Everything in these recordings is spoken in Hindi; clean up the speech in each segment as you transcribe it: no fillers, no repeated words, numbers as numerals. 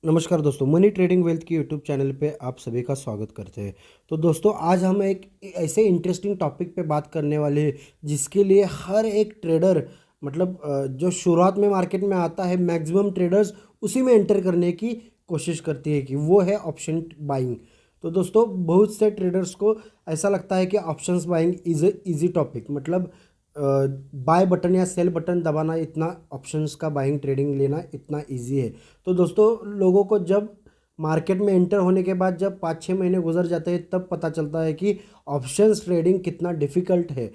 नमस्कार दोस्तों, मनी ट्रेडिंग वेल्थ की यूट्यूब चैनल पे आप सभी का स्वागत करते हैं। तो दोस्तों, आज हम एक ऐसे इंटरेस्टिंग टॉपिक पे बात करने वाले हैं जिसके लिए हर एक ट्रेडर जो शुरुआत में मार्केट में आता है, मैक्सिमम ट्रेडर्स उसी में एंटर करने की कोशिश करती है कि वो है ऑप्शन बाइंग। तो दोस्तों, बहुत से ट्रेडर्स को ऐसा लगता है कि options buying is a easy topic, buy button या सेल बटन दबाना, इतना ऑप्शंस का बाइंग ट्रेडिंग लेना इतना इजी है। तो दोस्तों, लोगों को जब मार्केट में एंटर होने के बाद जब 5-6 महीने गुजर जाते हैं तब पता चलता है कि ऑप्शंस ट्रेडिंग कितना डिफ़िकल्ट है।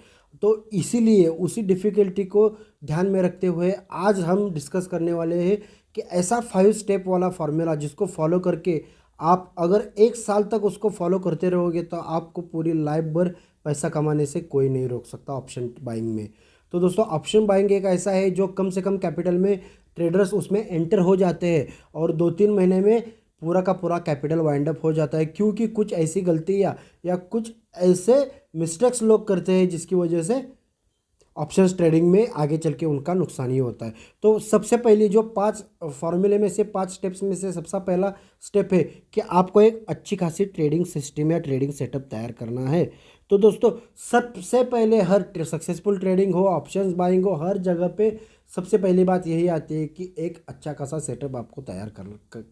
तो इसीलिए उसी डिफ़िकल्टी को ध्यान में रखते हुए आज हम डिस्कस करने वाले हैं कि ऐसा 5 स्टेप वाला फार्मूला जिसको फॉलो करके आप अगर 1 साल तक उसको फॉलो करते रहोगे तो आपको पूरी लाइफ भर पैसा कमाने से कोई नहीं रोक सकता ऑप्शन बाइंग में। तो दोस्तों, ऑप्शन बाइंग एक ऐसा है जो कम से कम कैपिटल में ट्रेडर्स उसमें एंटर हो जाते हैं और 2-3 महीने में पूरा का पूरा कैपिटल वाइंड अप हो जाता है, क्योंकि कुछ ऐसी गलती या कुछ ऐसे मिस्टेक्स लोग करते हैं जिसकी वजह से ऑप्शंस ट्रेडिंग में आगे चल के उनका नुकसान ही होता है। तो सबसे पहले जो 5 फॉर्मूले में से 5 स्टेप्स में से सबसे पहला स्टेप है कि आपको एक अच्छी खासी ट्रेडिंग सिस्टम या ट्रेडिंग सेटअप तैयार करना है। तो दोस्तों, सबसे पहले हर सक्सेसफुल ट्रेडिंग हो, ऑप्शंस बाइंग हो, हर जगह पे सबसे पहली बात यही आती है कि एक अच्छा खासा सेटअप आपको तैयार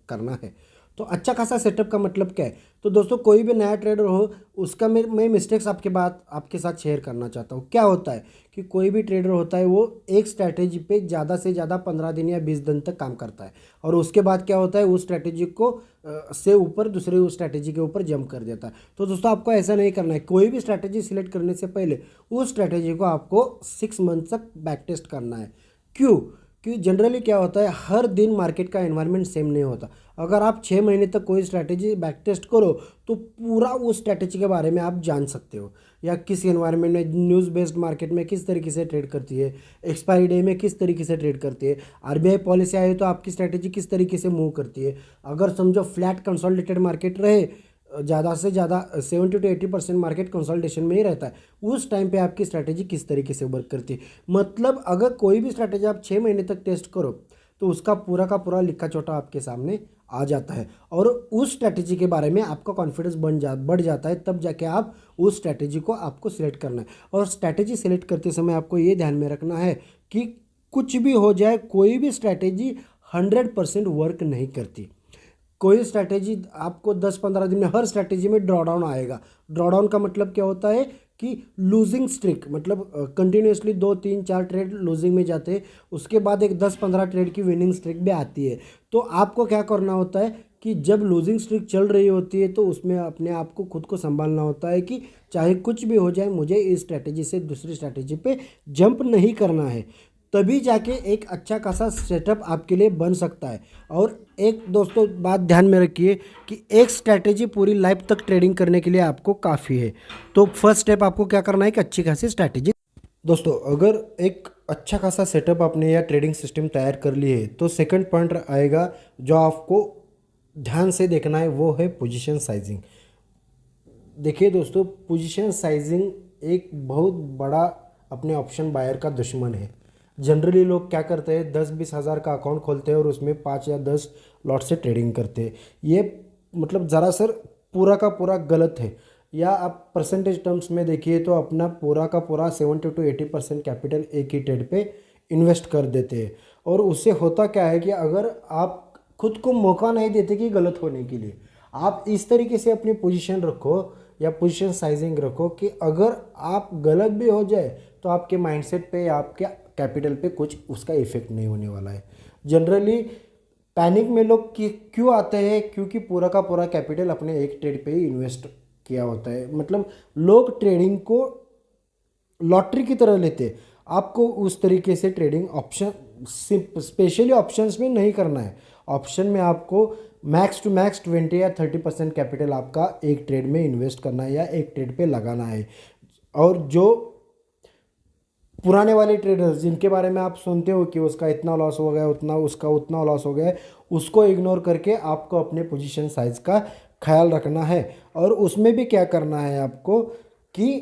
करना है। तो अच्छा खासा सेटअप का मतलब क्या है? तो दोस्तों, कोई भी नया ट्रेडर हो उसका मैं मिस्टेक्स आपके साथ शेयर करना चाहता हूँ। क्या होता है कि कोई भी ट्रेडर होता है वो एक स्ट्रैटेजी पे ज़्यादा से ज़्यादा 15 दिन या 20 दिन तक काम करता है और उसके बाद क्या होता है, उस स्ट्रैटेजी को से ऊपर दूसरे उस स्ट्रैटेजी के ऊपर जंप कर देता है। तो दोस्तों, आपको ऐसा नहीं करना है। कोई भी स्ट्रैटेजी सिलेक्ट करने से पहले उस स्ट्रैटेजी को आपको 6 मंथ तक बैक टेस्ट करना है। क्यों? क्योंकि जनरली क्या होता है, हर दिन मार्केट का एनवायरनमेंट सेम नहीं होता। अगर आप 6 महीने तक कोई स्ट्रैटेजी बैक टेस्ट करो तो पूरा उस स्ट्रैटेजी के बारे में आप जान सकते हो, या किस एनवायरनमेंट में न्यूज़ बेस्ड मार्केट में किस तरीके से ट्रेड करती है, एक्सपायरी डे में किस तरीके से ट्रेड करती है, आरबीआई पॉलिसी आई तो आपकी स्ट्रैटेजी किस तरीके से मूव करती है। अगर समझो फ्लैट कंसोलिडेटेड मार्केट रहे, ज़्यादा से ज़्यादा 70 to 80% मार्केट कंसोलिडेशन में ही रहता है, उस टाइम पे आपकी स्ट्रैटेजी किस तरीके से वर्क करती है। मतलब अगर कोई भी स्ट्रैटेजी आप 6 महीने तक टेस्ट करो तो उसका पूरा का पूरा लिखा छोटा आपके सामने आ जाता है और उस स्ट्रैटेजी के बारे में आपका कॉन्फिडेंस बढ़ जाता है। तब जाके आप उस स्ट्रैटेजी को आपको सिलेक्ट करना है। और स्ट्रैटेजी सिलेक्ट करते समय आपको ये ध्यान में रखना है कि कुछ भी हो जाए, कोई भी स्ट्रैटेजी 100% वर्क नहीं करती। कोई स्ट्रैटेजी आपको 10-15 दिन में हर स्ट्रैटेजी में ड्रॉ डाउन आएगा। ड्रॉ डाउन का मतलब क्या होता है कि losing streak, continuously 2-3-4 trade losing में जाते हैं, उसके बाद एक 10-15 ट्रेड की विनिंग स्ट्रिक भी आती है। तो आपको क्या करना होता है कि जब लूजिंग स्ट्रिक चल रही होती है तो उसमें अपने आप को खुद को संभालना होता है कि चाहे कुछ भी हो जाए, मुझे इस स्ट्रैटेजी से दूसरी स्ट्रैटेजी पे जंप नहीं करना है। तभी जाके एक अच्छा खासा सेटअप आपके लिए बन सकता है। और एक दोस्तों, बात ध्यान में रखिए कि एक स्ट्रैटेजी पूरी लाइफ तक ट्रेडिंग करने के लिए आपको काफ़ी है। तो फर्स्ट स्टेप आपको क्या करना है कि अच्छी खासी स्ट्रैटेजी। दोस्तों, अगर एक अच्छा खासा सेटअप आपने या ट्रेडिंग सिस्टम तैयार कर लिए है तो सेकंड पॉइंट आएगा जो आपको ध्यान से देखना है, वो है पोजीशन साइजिंग। देखिए दोस्तों, पोजीशन साइजिंग एक बहुत बड़ा अपने ऑप्शन बायर का दुश्मन है। जनरली लोग क्या करते हैं, 10-20 हज़ार का अकाउंट खोलते हैं और उसमें 5 या 10 लॉट से ट्रेडिंग करते हैं। ये ज़रा सर पूरा का पूरा गलत है। या आप परसेंटेज टर्म्स में देखिए तो अपना पूरा का पूरा 70 to 80% कैपिटल एक ही ट्रेड पे इन्वेस्ट कर देते हैं। और उससे होता क्या है कि अगर आप खुद को मौका नहीं देते कि गलत होने के लिए, आप इस तरीके से अपनी पोजीशन रखो या पोजीशन साइजिंग रखो कि अगर आप गलत भी हो जाए तो आपके माइंडसेट पे या आपके कैपिटल पे कुछ उसका इफेक्ट नहीं होने वाला है। जनरली पैनिक में लोग क्यों आते हैं, क्योंकि पूरा का पूरा कैपिटल अपने एक ट्रेड पे ही इन्वेस्ट किया होता है। लोग ट्रेडिंग को लॉटरी की तरह लेते हैं। आपको उस तरीके से ट्रेडिंग ऑप्शन स्पेशली ऑप्शंस में नहीं करना है। ऑप्शन में आपको मैक्स टू मैक्स 20 या 30% कैपिटल आपका एक ट्रेड में इन्वेस्ट करना है या एक ट्रेड पे लगाना है। और जो पुराने वाले ट्रेडर्स जिनके बारे में आप सुनते हो कि उसका इतना लॉस हो गया, उतना लॉस हो गया, उसको इग्नोर करके आपको अपने पोजीशन साइज का ख्याल रखना है। और उसमें भी क्या करना है आपको कि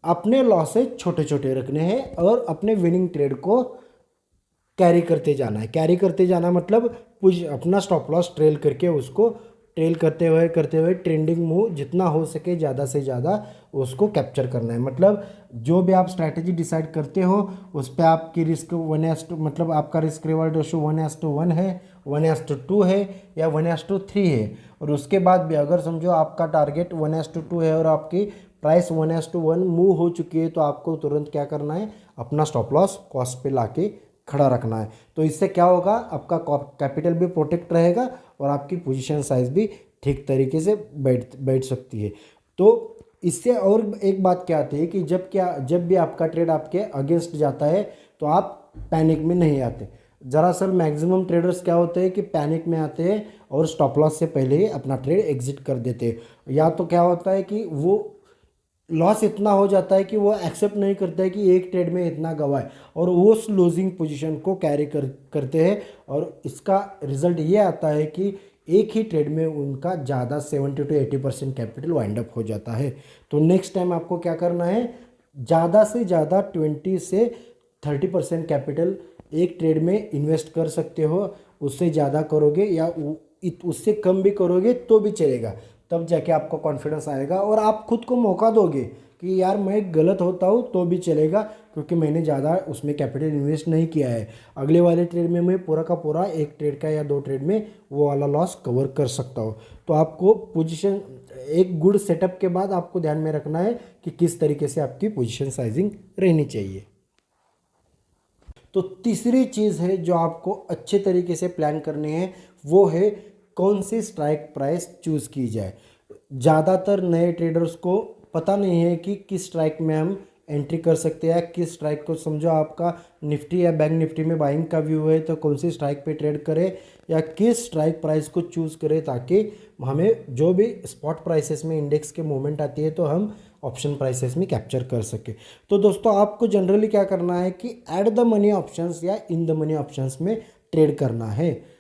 अपने लॉसेज छोटे छोटे रखने हैं और अपने विनिंग ट्रेड को कैरी करते जाना है। कैरी करते जाना मतलब अपना स्टॉप लॉस ट्रेल करके उसको ट्रेल करते हुए ट्रेंडिंग मूव जितना हो सके ज़्यादा से ज़्यादा उसको कैप्चर करना है। मतलब जो भी आप स्ट्रैटेजी डिसाइड करते हो उस पर आपकी रिस्क 1:, मतलब आपका रिस्क रिवॉर्ड रेशो 1:1 है, 1:2 है या 1:3 है। और उसके बाद भी अगर समझो आपका टारगेट 1:2 है और आपकी प्राइस 1:1 मूव हो चुकी है, तो आपको तुरंत क्या करना है, अपना स्टॉप लॉस कॉस्ट पे लाके खड़ा रखना है। तो इससे क्या होगा, आपका कैपिटल भी प्रोटेक्ट रहेगा और आपकी पोजीशन साइज भी ठीक तरीके से बैठ सकती है। तो इससे और एक बात क्या आती है कि जब भी आपका ट्रेड आपके अगेंस्ट जाता है तो आप पैनिक में नहीं आते। दरअसल मैक्सिमम ट्रेडर्स क्या होते हैं कि पैनिक में आते हैं और स्टॉप लॉस से पहले ही अपना ट्रेड एग्जिट कर देते हैं। या तो क्या होता है कि वो लॉस इतना हो जाता है कि वो एक्सेप्ट नहीं करता है कि एक ट्रेड में इतना गवा है और वो उस लूजिंग पोजीशन को कैरी करते हैं और इसका रिजल्ट ये आता है कि एक ही ट्रेड में उनका ज़्यादा 70 to 80% कैपिटल वाइंड अप हो जाता है। तो नेक्स्ट टाइम आपको क्या करना है, ज़्यादा से ज़्यादा 20 से 30% कैपिटल एक ट्रेड में इन्वेस्ट कर सकते हो। उससे ज़्यादा करोगे या उससे कम भी करोगे तो भी चलेगा, तब जाके आपको कॉन्फिडेंस आएगा और आप खुद को मौका दोगे कि यार मैं गलत होता हूँ तो भी चलेगा, क्योंकि मैंने ज़्यादा उसमें कैपिटल इन्वेस्ट नहीं किया है। अगले वाले ट्रेड में मैं पूरा का पूरा एक ट्रेड का या दो ट्रेड में वो वाला लॉस कवर कर सकता हूँ। तो आपको पोजीशन एक गुड सेटअप के बाद आपको ध्यान में रखना है कि किस तरीके से आपकी पोजीशन साइजिंग रहनी चाहिए। तो तीसरी चीज़ है जो आपको अच्छे तरीके से प्लान करनी है, वो है कौन सी स्ट्राइक प्राइस चूज़ की जाए। ज़्यादातर नए ट्रेडर्स को पता नहीं है कि किस स्ट्राइक में हम एंट्री कर सकते हैं, किस स्ट्राइक को, समझो आपका निफ्टी या बैंक निफ्टी में बाइंग का व्यू है तो कौन सी स्ट्राइक पे ट्रेड करें या किस स्ट्राइक प्राइस को चूज़ करें, ताकि हमें जो भी स्पॉट प्राइसेस में इंडेक्स के मूवमेंट आती है तो हम ऑप्शन प्राइसेस में कैप्चर कर सके। तो दोस्तों आपको जनरली क्या करना है कि एट द मनी ऑप्शंस या इन द मनी ऑप्शंस में ट्रेड करना है।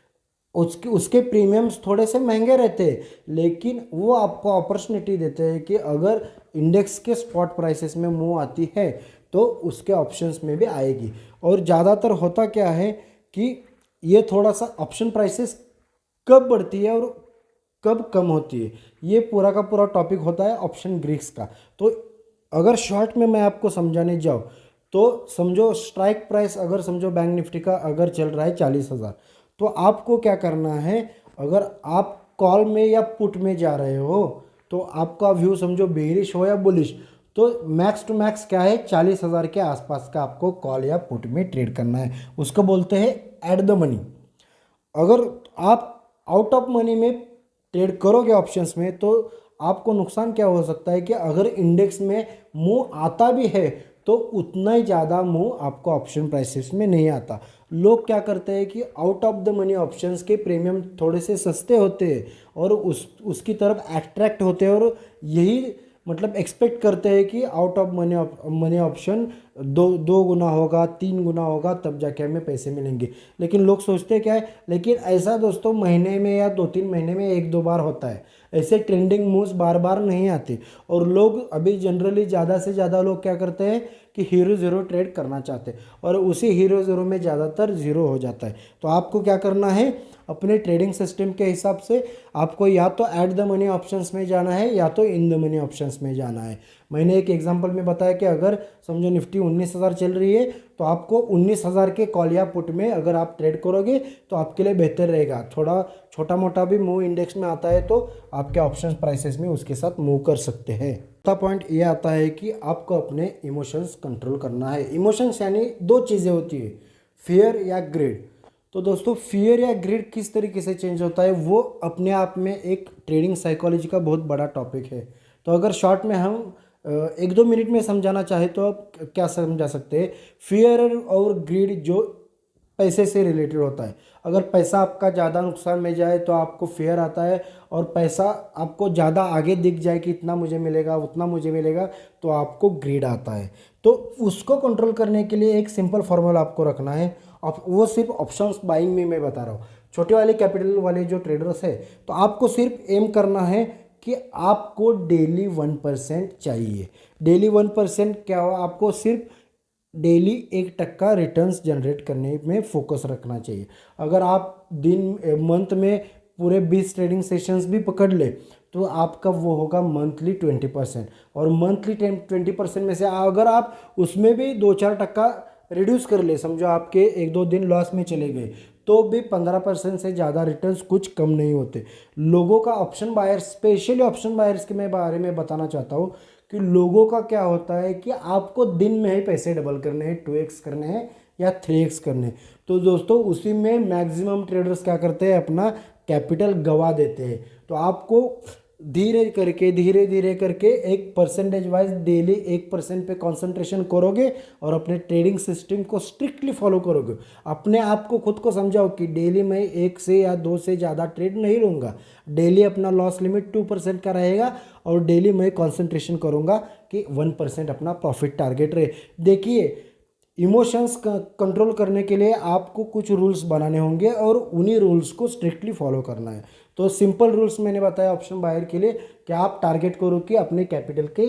उसके प्रीमियम्स थोड़े से महंगे रहते हैं, लेकिन वो आपको अपॉर्चुनिटी देते हैं कि अगर इंडेक्स के स्पॉट प्राइसेस में मूव आती है तो उसके ऑप्शंस में भी आएगी। और ज़्यादातर होता क्या है कि ये थोड़ा सा ऑप्शन प्राइसेस कब बढ़ती है और कब कम होती है, ये पूरा का पूरा टॉपिक होता है ऑप्शन ग्रीक्स का। तो अगर शॉर्ट में मैं आपको समझाने जाऊँ तो समझो स्ट्राइक प्राइस अगर समझो बैंक निफ्टी का अगर चल रहा है 40,000, तो आपको क्या करना है, अगर आप कॉल में या पुट में जा रहे हो तो आपका व्यू समझो बेरिश हो या बुलिश, तो मैक्स टू मैक्स क्या है 40,000 के आसपास का आपको कॉल या पुट में ट्रेड करना है। उसको बोलते हैं एट द मनी। अगर आप आउट ऑफ मनी में ट्रेड करोगे ऑप्शंस में तो आपको नुकसान क्या हो सकता है कि अगर इंडेक्स में मूव आता भी है तो उतना ही ज़्यादा मूव आपको ऑप्शन प्राइसेस में नहीं आता। लोग क्या करते हैं कि out of the money options के प्रीमियम थोड़े से सस्ते होते हैं और उसकी तरफ अट्रैक्ट होते हैं और यही मतलब एक्सपेक्ट करते हैं कि आउट ऑफ मनी ऑप्शन दो गुना होगा, 3 गुना होगा, तब जाके हमें पैसे मिलेंगे। लेकिन लोग सोचते क्या है, लेकिन ऐसा दोस्तों महीने में या 2-3 महीने में 1-2 बार होता है। ऐसे ट्रेंडिंग मूव्स बार बार नहीं आते। और लोग अभी जनरली ज़्यादा से ज़्यादा लोग क्या करते हैं कि हीरो ज़ीरो ट्रेड करना चाहते हैं और उसी हीरो ज़ीरो में ज़्यादातर ज़ीरो हो जाता है। तो आपको क्या करना है, अपने ट्रेडिंग सिस्टम के हिसाब से आपको या तो ऐट द मनी ऑप्शंस में जाना है या तो इन द मनी ऑप्शंस में जाना है। मैंने एक एग्जांपल में बताया कि अगर समझो निफ्टी 19,000 चल रही है तो आपको 19,000 के कॉल या पुट में अगर आप ट्रेड करोगे तो आपके लिए बेहतर रहेगा। थोड़ा छोटा मोटा भी मूव इंडेक्स में आता है तो आपके ऑप्शन प्राइसेस में उसके साथ मूव कर सकते हैं। चौथा पॉइंट ये आता है कि आपको अपने इमोशंस कंट्रोल करना है। इमोशंस यानी दो चीज़ें होती है, फियर या ग्रिड। तो दोस्तों फियर या ग्रिड किस तरीके से चेंज होता है वो अपने आप में एक ट्रेडिंग साइकोलॉजी का बहुत बड़ा टॉपिक है। तो अगर शॉर्ट में हम 1-2 मिनट में समझाना चाहे तो आप क्या समझा सकते हैं। फियर और ग्रीड जो पैसे से रिलेटेड होता है। अगर पैसा आपका ज़्यादा नुकसान में जाए तो आपको फेयर आता है और पैसा आपको ज़्यादा आगे दिख जाए कि इतना मुझे मिलेगा उतना मुझे मिलेगा तो आपको ग्रीड आता है। तो उसको कंट्रोल करने के लिए एक सिंपल फॉर्मूला आपको रखना है। अब वो सिर्फ ऑप्शंस बाइंग में मैं बता रहा हूँ, छोटे वाले कैपिटल वाले जो ट्रेडर्स है तो आपको सिर्फ एम करना है कि आपको डेली 1% चाहिए। डेली 1% क्या हो, आपको सिर्फ डेली 1% रिटर्न्स जनरेट करने में फोकस रखना चाहिए। अगर आप मंथ में पूरे 20 ट्रेडिंग सेशंस भी पकड़ ले तो आपका वो होगा मंथली 20%। और मंथली 20% में से अगर आप उसमें भी 2-4% रिड्यूस कर ले, समझो आपके 1-2 दिन लॉस में चले गए, तो भी 15% से ज़्यादा रिटर्न्स कुछ कम नहीं होते। लोगों का option buyers, specially option buyers के मैं बारे में बताना चाहता हूँ कि लोगों का क्या होता है कि आपको दिन में ही पैसे डबल करने हैं, 2x करने हैं या 3x करने हैं। तो दोस्तों उसी में मैक्सिमम ट्रेडर्स क्या करते हैं, अपना कैपिटल गवा देते हैं। तो आपको धीरे धीरे करके एक परसेंटेज वाइज डेली 1% पे कंसंट्रेशन करोगे और अपने ट्रेडिंग सिस्टम को स्ट्रिक्टली फॉलो करोगे। अपने आप को खुद को समझाओ कि डेली मैं 1 से या 2 से ज़्यादा ट्रेड नहीं लूँगा, डेली अपना लॉस लिमिट 2% का रहेगा और डेली मैं कंसंट्रेशन करूँगा कि 1% अपना प्रॉफिट टारगेट रहे। देखिए, इमोशंस कंट्रोल करने के लिए आपको कुछ रूल्स बनाने होंगे और उन्हीं रूल्स को स्ट्रिक्टली फॉलो करना है। तो सिंपल रूल्स मैंने बताया ऑप्शन बायर के लिए कि आप टारगेट करो कि अपने कैपिटल के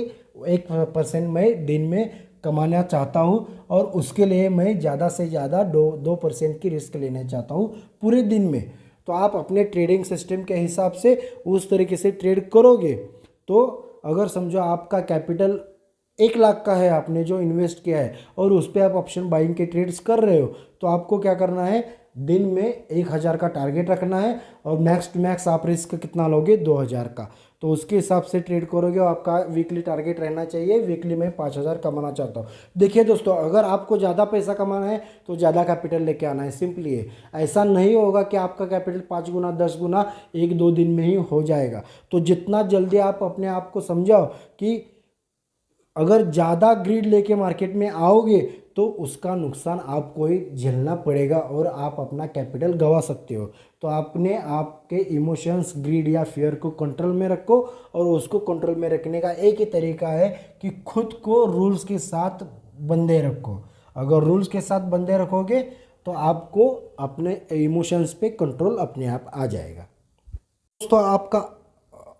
1% मैं दिन में कमाना चाहता हूँ और उसके लिए मैं ज़्यादा से ज़्यादा 2% की रिस्क लेना चाहता हूँ पूरे दिन में। तो आप अपने ट्रेडिंग सिस्टम के हिसाब से उस तरीके से ट्रेड करोगे। तो अगर समझो आपका कैपिटल 1 लाख का है, आपने जो इन्वेस्ट किया है और उस पर आप ऑप्शन बाइंग के ट्रेड्स कर रहे हो, तो आपको क्या करना है, दिन में 1,000 का टारगेट रखना है और मैक्स टू मैक्स आप रिस्क कितना लोगे, 2,000 का। तो उसके हिसाब से ट्रेड करोगे और आपका वीकली टारगेट रहना चाहिए, वीकली में 5,000 कमाना चाहता हूँ। देखिए दोस्तों, अगर आपको ज़्यादा पैसा कमाना है तो ज़्यादा कैपिटल लेके आना है, सिंपली है। ऐसा नहीं होगा कि आपका कैपिटल 5 गुना 10 गुना 1-2 दिन में ही हो जाएगा। तो जितना जल्दी आप अपने आप को समझाओ कि अगर ज़्यादा ग्रीड लेके मार्केट में आओगे तो उसका नुकसान आपको ही झेलना पड़ेगा और आप अपना कैपिटल गंवा सकते हो। तो आपने आपके इमोशंस, ग्रीड या फियर को कंट्रोल में रखो और उसको कंट्रोल में रखने का एक ही तरीका है कि खुद को रूल्स के साथ बंधे रखो। अगर रूल्स के साथ बंधे रखोगे तो आपको अपने इमोशंस पे कंट्रोल अपने आप आ जाएगा। दोस्तों, आपका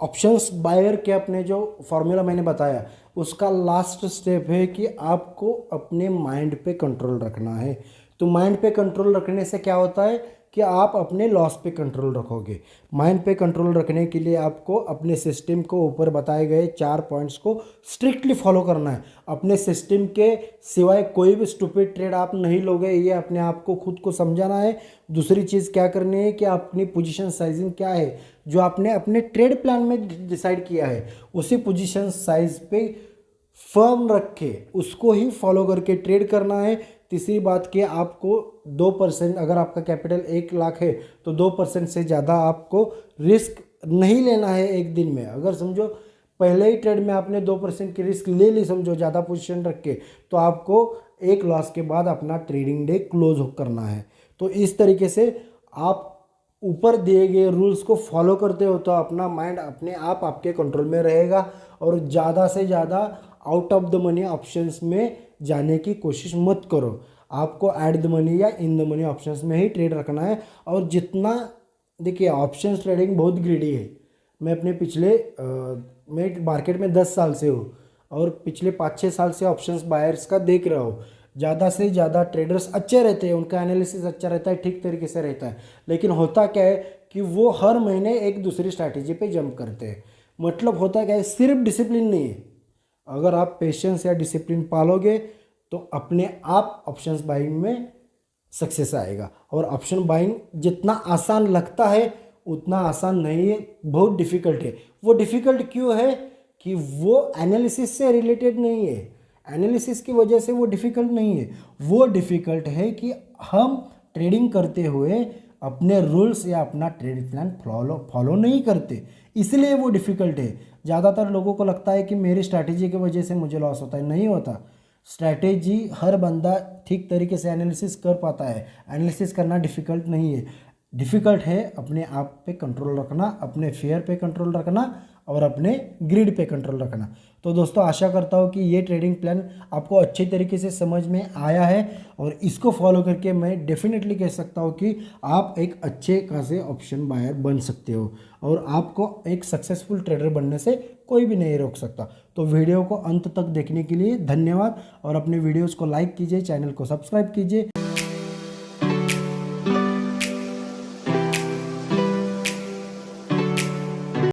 ऑप्शंस बायर के अपने जो फॉर्मूला मैंने बताया उसका लास्ट स्टेप है कि आपको अपने माइंड पे कंट्रोल रखना है। तो माइंड पे कंट्रोल रखने से क्या होता है कि आप अपने लॉस पे कंट्रोल रखोगे। माइंड पे कंट्रोल रखने के लिए आपको अपने सिस्टम को ऊपर बताए गए 4 पॉइंट्स को स्ट्रिक्टली फॉलो करना है। अपने सिस्टम के सिवाय कोई भी स्टूपिड ट्रेड आप नहीं लोगे, ये अपने आप को खुद को समझाना है। दूसरी चीज़ क्या करनी है कि अपनी पोजीशन साइजिंग क्या है जो आपने अपने ट्रेड प्लान में डिसाइड किया है, उसी पोजीशन साइज पे फर्म रख के उसको ही फॉलो करके ट्रेड करना है। तीसरी बात कि आपको 2%, अगर आपका कैपिटल 1 लाख है तो 2% से ज़्यादा आपको रिस्क नहीं लेना है एक दिन में। अगर समझो पहले ही ट्रेड में आपने 2% की रिस्क ले ली, समझो ज़्यादा पोजीशन रख के, तो आपको एक लॉस के बाद अपना ट्रेडिंग डे क्लोज करना है। तो इस तरीके से आप ऊपर दिए गए रूल्स को फॉलो करते हो तो अपना माइंड अपने आप आपके कंट्रोल में रहेगा और ज़्यादा से ज़्यादा out of the money options में जाने की कोशिश मत करो। आपको एट द मनी या इन द मनी ऑप्शंस में ही ट्रेड रखना है। और जितना, देखिए, ऑप्शंस ट्रेडिंग बहुत ग्रीडी है। मैं अपने मैं मार्केट में 10 साल से हूँ और पिछले 5-6 साल से ऑप्शंस बायर्स का देख रहा हूँ। ज़्यादा से ज़्यादा ट्रेडर्स अच्छे रहते हैं, उनका एनालिसिस अच्छा रहता है, ठीक तरीके से रहता है, लेकिन होता क्या है कि वो हर महीने एक दूसरी स्ट्रैटेजी पे जंप करते हैं। मतलब होता क्या है, सिर्फ डिसिप्लिन नहीं है। अगर आप पेशेंस या डिसिप्लिन पालोगे तो अपने आप ऑप्शंस बाइंग में सक्सेस आएगा। और ऑप्शन बाइंग जितना आसान लगता है उतना आसान नहीं है, बहुत डिफ़िकल्ट है। वो डिफ़िकल्ट क्यों है कि वो एनालिसिस से रिलेटेड नहीं है। एनालिसिस की वजह से वो डिफ़िकल्ट नहीं है, वो डिफ़िकल्ट है कि हम ट्रेडिंग करते हुए अपने रूल्स या अपना ट्रेड प्लान फॉलो नहीं करते, इसलिए वो डिफ़िकल्ट है। ज़्यादातर लोगों को लगता है कि मेरी स्ट्रैटेजी की वजह से मुझे लॉस होता है, नहीं होता। स्ट्रैटेजी हर बंदा ठीक तरीके से एनालिसिस कर पाता है, एनालिसिस करना डिफ़िकल्ट नहीं है। डिफ़िकल्ट है अपने आप पे कंट्रोल रखना, अपने फेयर पे कंट्रोल रखना और अपने ग्रिड पे कंट्रोल रखना। तो दोस्तों आशा करता हूँ कि ये ट्रेडिंग प्लान आपको अच्छे तरीके से समझ में आया है और इसको फॉलो करके मैं डेफिनेटली कह सकता हूँ कि आप एक अच्छे खासे ऑप्शन बायर बन सकते हो और आपको एक सक्सेसफुल ट्रेडर बनने से कोई भी नहीं रोक सकता। तो वीडियो को अंत तक देखने के लिए धन्यवाद और अपने वीडियोस को लाइक कीजिए, चैनल को सब्सक्राइब कीजिए